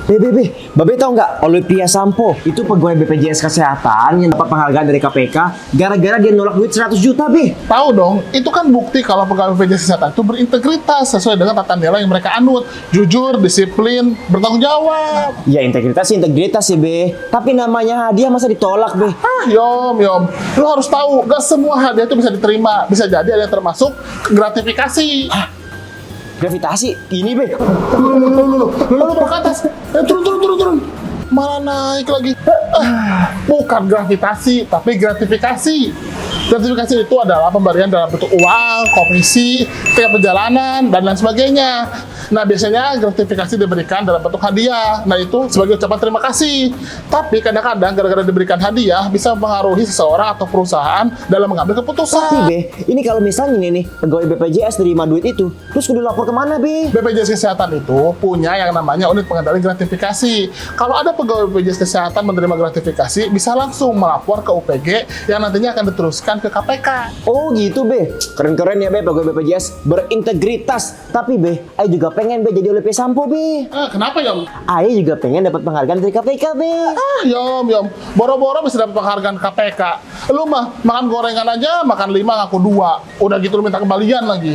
Babe tahu nggak Olivia Sampo itu pegawai BPJS Kesehatan yang dapat penghargaan dari KPK gara-gara dia nolak duit 100 juta, Be. Tahu dong, itu kan bukti kalau pegawai BPJS Kesehatan itu berintegritas sesuai dengan tata nilai yang mereka anut. Jujur, disiplin, bertanggung jawab. Ya integritas sih, Be. Tapi namanya hadiah masa ditolak, Be. Yom, lo harus tahu, gak semua hadiah itu bisa diterima. Bisa jadi ada yang termasuk gratifikasi. Gravitasi, ini, Be. Lu ke atas. Turun. Malah naik lagi. Bukan gravitasi, tapi gratifikasi. Gratifikasi itu adalah pemberian dalam bentuk uang, komisi, tiket perjalanan, dan lain sebagainya. Nah, biasanya gratifikasi diberikan dalam bentuk hadiah. Nah, itu sebagai ucapan terima kasih. Tapi kadang-kadang gara-gara diberikan hadiah bisa mempengaruhi seseorang atau perusahaan dalam mengambil keputusan. Tapi, Be, ini kalau misalnya nih pegawai BPJS terima duit itu, terus kudu lapor kemana, Be? BPJS Kesehatan itu punya yang namanya unit pengendali gratifikasi. Kalau ada pegawai BPJS Kesehatan menerima gratifikasi, bisa langsung melapor ke UPG yang nantinya akan diteruskan ke KPK. Oh gitu, Be. Keren-keren ya, Be, pegawai BPJS berintegritas. Tapi, Be, Ayo juga pengen, Be, jadi Olivia Sampo, Be. Kenapa, Yom? Ayo juga pengen dapat penghargaan dari KPK, Be. Yom. Boro-boro bisa dapat penghargaan KPK. Lu mah makan gorengan aja, makan 5 ngaku 2. Udah gitu lu minta kembalian lagi.